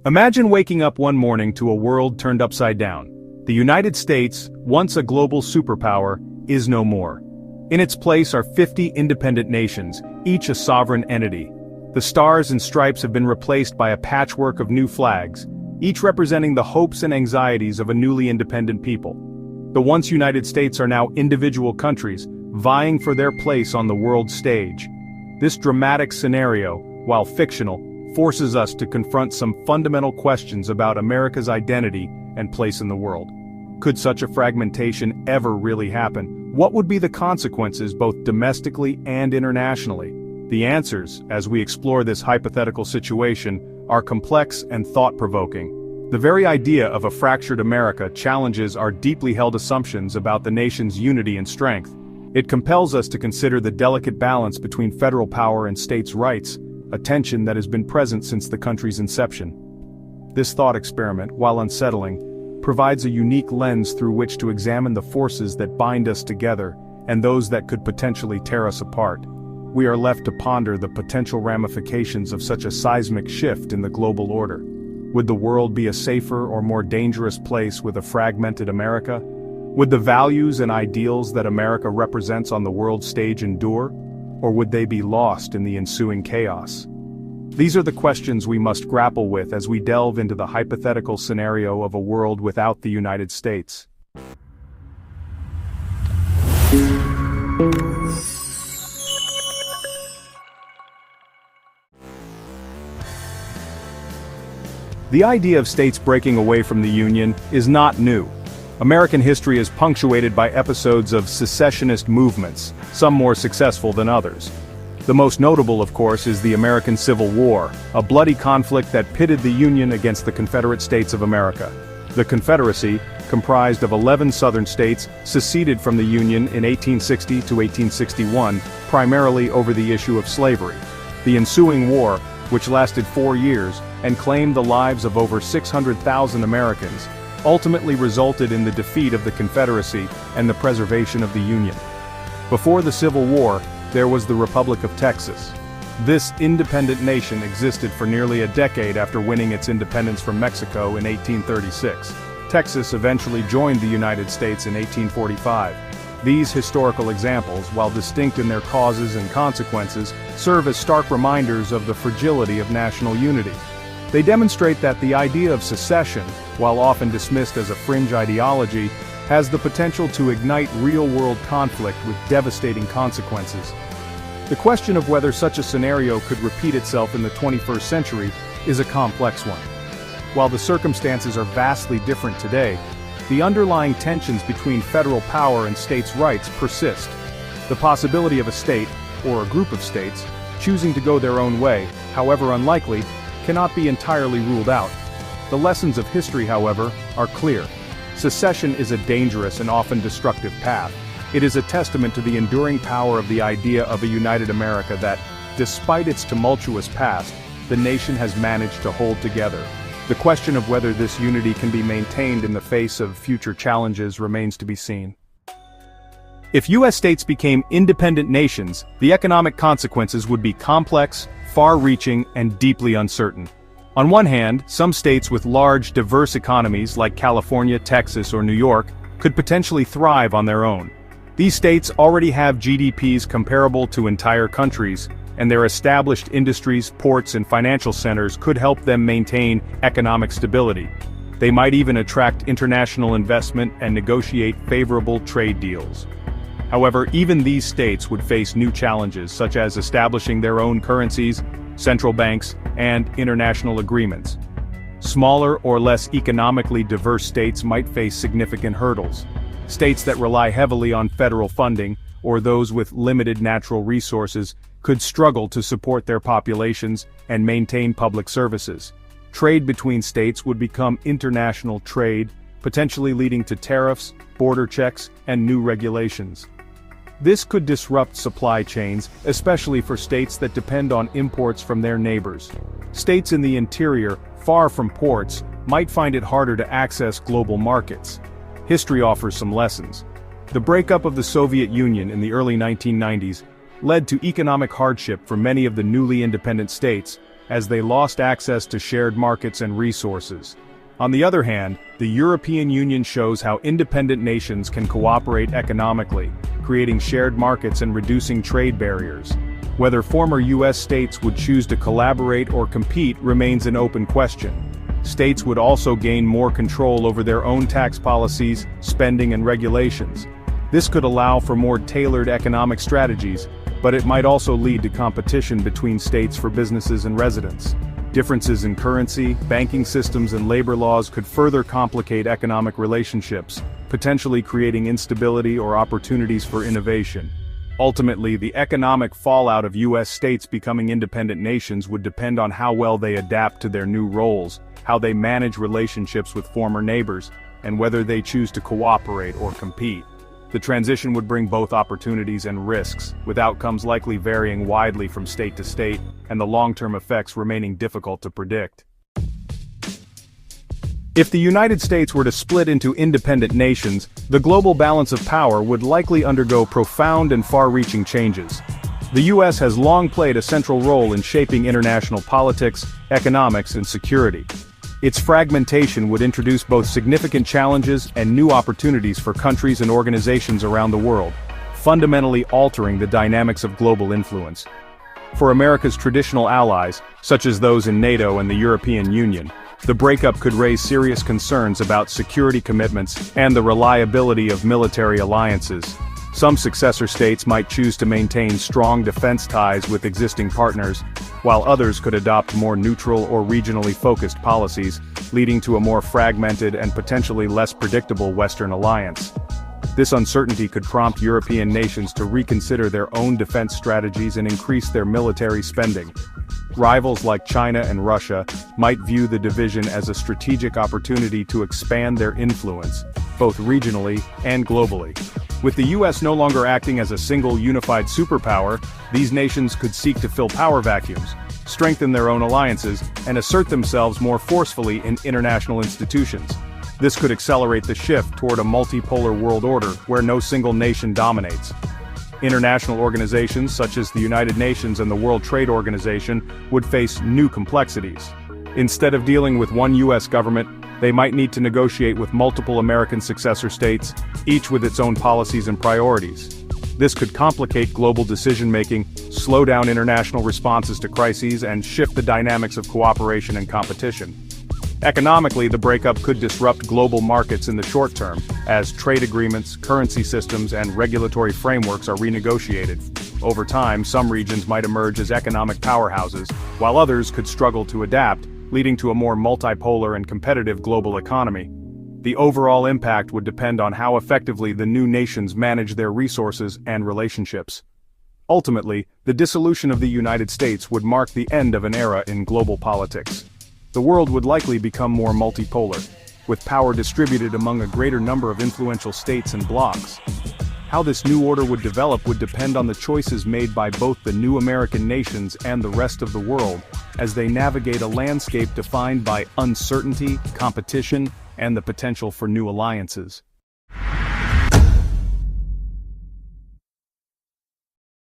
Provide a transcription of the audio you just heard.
Imagine waking up one morning to a world turned upside down. The United States, once a global superpower, is no more. In its place are 50 independent nations, each a sovereign entity. The stars and stripes have been replaced by a patchwork of new flags, each representing the hopes and anxieties of a newly independent people. The once United States are now individual countries, vying for their place on the world stage. This dramatic scenario, while fictional, forces us to confront some fundamental questions about America's identity and place in the world. Could such a fragmentation ever really happen? What would be the consequences both domestically and internationally? The answers, as we explore this hypothetical situation, are complex and thought-provoking. The very idea of a fractured America challenges our deeply held assumptions about the nation's unity and strength. It compels us to consider the delicate balance between federal power and states' rights, a tension that has been present since the country's inception. This thought experiment, while unsettling, provides a unique lens through which to examine the forces that bind us together and those that could potentially tear us apart. We are left to ponder the potential ramifications of such a seismic shift in the global order. Would the world be a safer or more dangerous place with a fragmented America? Would the values and ideals that America represents on the world stage endure? Or would they be lost in the ensuing chaos? These are the questions we must grapple with as we delve into the hypothetical scenario of a world without the United States. The idea of states breaking away from the Union is not new. American history is punctuated by episodes of secessionist movements, some more successful than others. The most notable, of course, is the American Civil War, a bloody conflict that pitted the Union against the Confederate States of America. The Confederacy, comprised of 11 southern states, seceded from the Union in 1860 to 1861, primarily over the issue of slavery. The ensuing war, which lasted 4 years and claimed the lives of over 600,000 Americans, ultimately resulted in the defeat of the Confederacy and the preservation of the Union. Before the Civil War, there was the Republic of Texas. This independent nation existed for nearly a decade after winning its independence from Mexico in 1836. Texas eventually joined the United States in 1845. These historical examples, while distinct in their causes and consequences, serve as stark reminders of the fragility of national unity. They demonstrate that the idea of secession, while often dismissed as a fringe ideology, has the potential to ignite real-world conflict with devastating consequences. The question of whether such a scenario could repeat itself in the 21st century is a complex one. While the circumstances are vastly different today, the underlying tensions between federal power and states' rights persist. The possibility of a state, or a group of states, choosing to go their own way, however unlikely, cannot be entirely ruled out. The lessons of history, however, are clear. Secession is a dangerous and often destructive path. It is a testament to the enduring power of the idea of a united America that, despite its tumultuous past, the nation has managed to hold together. The question of whether this unity can be maintained in the face of future challenges remains to be seen. If U.S. states became independent nations, the economic consequences would be complex, far-reaching, and deeply uncertain. On one hand, some states with large, diverse economies like California, Texas, or New York could potentially thrive on their own. These states already have GDPs comparable to entire countries, and their established industries, ports, and financial centers could help them maintain economic stability. They might even attract international investment and negotiate favorable trade deals. However, even these states would face new challenges such as establishing their own currencies, central banks, and international agreements. Smaller or less economically diverse states might face significant hurdles. States that rely heavily on federal funding, or those with limited natural resources, could struggle to support their populations and maintain public services. Trade between states would become international trade, potentially leading to tariffs, border checks, and new regulations. This could disrupt supply chains, especially for states that depend on imports from their neighbors. States in the interior, far from ports, might find it harder to access global markets. History offers some lessons. The breakup of the Soviet Union in the early 1990s led to economic hardship for many of the newly independent states, as they lost access to shared markets and resources. On the other hand, the European Union shows how independent nations can cooperate economically, creating shared markets and reducing trade barriers. Whether former US states would choose to collaborate or compete remains an open question. States would also gain more control over their own tax policies, spending and regulations. This could allow for more tailored economic strategies, but it might also lead to competition between states for businesses and residents. Differences in currency, banking systems and labor laws could further complicate economic relationships, potentially creating instability or opportunities for innovation. Ultimately, the economic fallout of US states becoming independent nations would depend on how well they adapt to their new roles, how they manage relationships with former neighbors, and whether they choose to cooperate or compete. The transition would bring both opportunities and risks, with outcomes likely varying widely from state to state, and the long-term effects remaining difficult to predict. If the United States were to split into independent nations, the global balance of power would likely undergo profound and far-reaching changes. The US has long played a central role in shaping international politics, economics, and security. Its fragmentation would introduce both significant challenges and new opportunities for countries and organizations around the world, fundamentally altering the dynamics of global influence. For America's traditional allies, such as those in NATO and the European Union, the breakup could raise serious concerns about security commitments and the reliability of military alliances. Some successor states might choose to maintain strong defense ties with existing partners, while others could adopt more neutral or regionally focused policies, leading to a more fragmented and potentially less predictable Western alliance. This uncertainty could prompt European nations to reconsider their own defense strategies and increase their military spending. Rivals like China and Russia might view the division as a strategic opportunity to expand their influence, both regionally and globally. With the US no longer acting as a single unified superpower, these nations could seek to fill power vacuums, strengthen their own alliances, and assert themselves more forcefully in international institutions. This could accelerate the shift toward a multipolar world order where no single nation dominates. International organizations such as the United Nations and the World Trade Organization would face new complexities. Instead of dealing with one US government, they might need to negotiate with multiple American successor states, each with its own policies and priorities. This could complicate global decision-making, slow down international responses to crises, and shift the dynamics of cooperation and competition. Economically, the breakup could disrupt global markets in the short term, as trade agreements, currency systems, and regulatory frameworks are renegotiated. Over time, some regions might emerge as economic powerhouses, while others could struggle to adapt, leading to a more multipolar and competitive global economy. The overall impact would depend on how effectively the new nations manage their resources and relationships. Ultimately, the dissolution of the United States would mark the end of an era in global politics. The world would likely become more multipolar, with power distributed among a greater number of influential states and blocs. How this new order would develop would depend on the choices made by both the new American nations and the rest of the world, as they navigate a landscape defined by uncertainty, competition, and the potential for new alliances.